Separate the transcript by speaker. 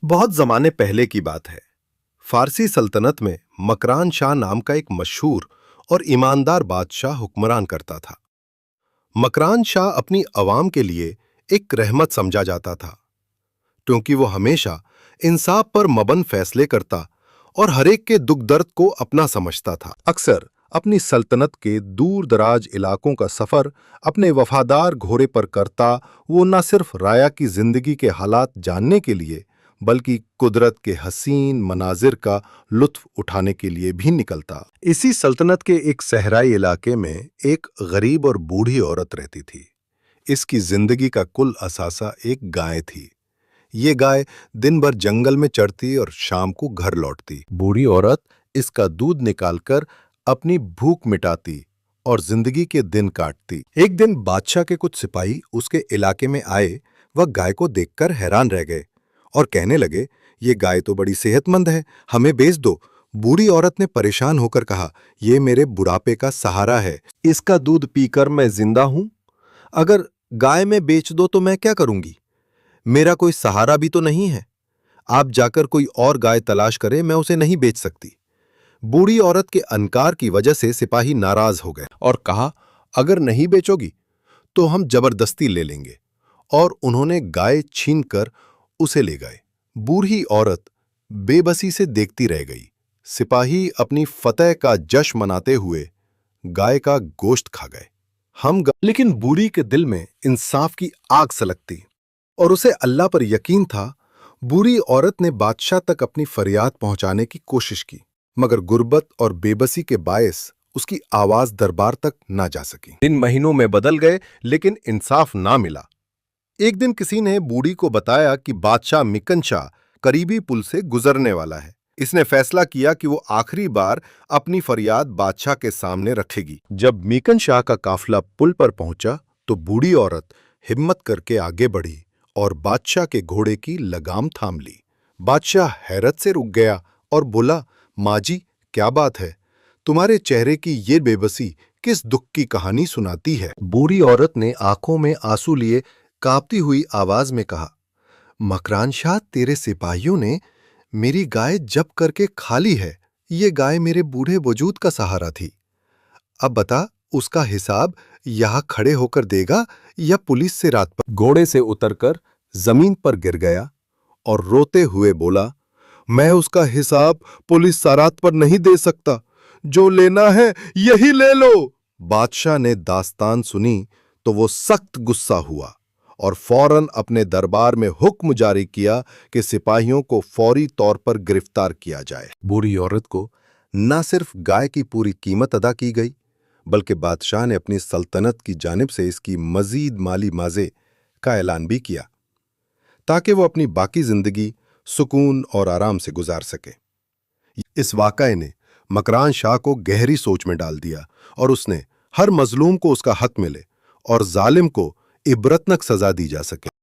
Speaker 1: बहुत जमाने पहले की बात है। फारसी सल्तनत में मकरान शाह नाम का एक मशहूर और ईमानदार बादशाह हुक्मरान करता था। मकरान शाह अपनी अवाम के लिए एक रहमत समझा जाता था, क्योंकि वो हमेशा इंसाफ पर मबन फैसले करता और हरेक के दुख दर्द को अपना समझता था। अक्सर अपनी सल्तनत के दूर दराज इलाकों का सफर अपने वफादार घोड़े पर करता वो न सिर्फ राया की जिंदगी के हालात जानने के लिए बल्कि कुदरत के हसीन मनाजिर का लुत्फ उठाने के लिए भी निकलता। इसी सल्तनत के एक सहराई इलाके में एक गरीब और बूढ़ी औरत रहती थी। इसकी जिंदगी का कुल असासा एक गाय थी। ये गाय दिन भर जंगल में चरती और शाम को घर लौटती। बूढ़ी औरत इसका दूध निकालकर अपनी भूख मिटाती और जिंदगी के दिन काटती। एक दिन बादशाह के कुछ सिपाही उसके इलाके में आए। वह गाय को देखकर हैरान रह गए और कहने लगे, ये गाय तो बड़ी सेहतमंद है, हमें बेच दो। बूढ़ी औरत ने परेशान होकर कहा, ये मेरे बुढ़ापे का सहारा है, इसका दूध पीकर मैं जिंदा हूं। अगर गाय में बेच दो तो मैं क्या करूंगी? मेरा कोई सहारा भी तो नहीं है। आप जाकर कोई और गाय तलाश करें, मैं उसे नहीं बेच सकती। बूढ़ी औरत के अनकार की वजह से सिपाही नाराज हो गए और कहा, अगर नहीं बेचोगी तो हम जबरदस्ती ले लेंगे। और उन्होंने गाय छीनकर उसे ले गए। बूढ़ी औरत बेबसी से देखती रह गई। सिपाही अपनी फतह का जश्न मनाते हुए गाय का गोश्त खा गए। लेकिन बूढ़ी के दिल में इंसाफ की आग सलगती और उसे अल्लाह पर यकीन था। बूढ़ी औरत ने बादशाह तक अपनी फरियाद पहुंचाने की कोशिश की, मगर गुर्बत और बेबसी के बायस उसकी आवाज दरबार तक ना जा सकी। दिन महीनों में बदल गए, लेकिन इंसाफ ना मिला। एक दिन किसी ने बूढ़ी को बताया कि बादशाह मिकन शाह करीबी पुल से गुजरने वाला है। इसने फैसला किया कि वो आखिरी बार अपनी फरियाद बादशाह के सामने रखेगी। जब मिकन शाह का काफिला पुल पर पहुंचा तो बूढ़ी औरत हिम्मत करके आगे बढ़ी और बादशाह के घोड़े की लगाम थाम ली। बादशाह हैरत से रुक गया और बोला, माँ जी, क्या बात है? तुम्हारे चेहरे की ये बेबसी किस दुख की कहानी सुनाती है? बूढ़ी औरत ने आंखों में आंसू लिए कांपती हुई आवाज में कहा, मकरान शाह, तेरे सिपाहियों ने मेरी गाय जब्त करके खा ली है। ये गाय मेरे बूढ़े वजूद का सहारा थी। अब बता, उसका हिसाब यहां खड़े होकर देगा या पुलिस से रात पर? घोड़े से उतरकर जमीन पर गिर गया और रोते हुए बोला, मैं उसका हिसाब पुलिस सरात पर नहीं दे सकता। जो लेना है यही ले लो। बादशाह ने दास्तान सुनी तो वो सख्त गुस्सा हुआ और फौरन अपने दरबार में हुक्म जारी किया कि सिपाहियों को फौरी तौर पर गिरफ्तार किया जाए। बूढ़ी औरत को न सिर्फ गाय की पूरी कीमत अदा की गई, बल्कि बादशाह ने अपनी सल्तनत की जानिब से इसकी मजीद माली माजे का ऐलान भी किया, ताकि वो अपनी बाकी जिंदगी सुकून और आराम से गुजार सके। इस वाक़ये ने मकरान शाह को गहरी सोच में डाल दिया और उसने हर मजलूम को उसका हक मिले और जालिम को इबरतनाक सजा दी जा सके।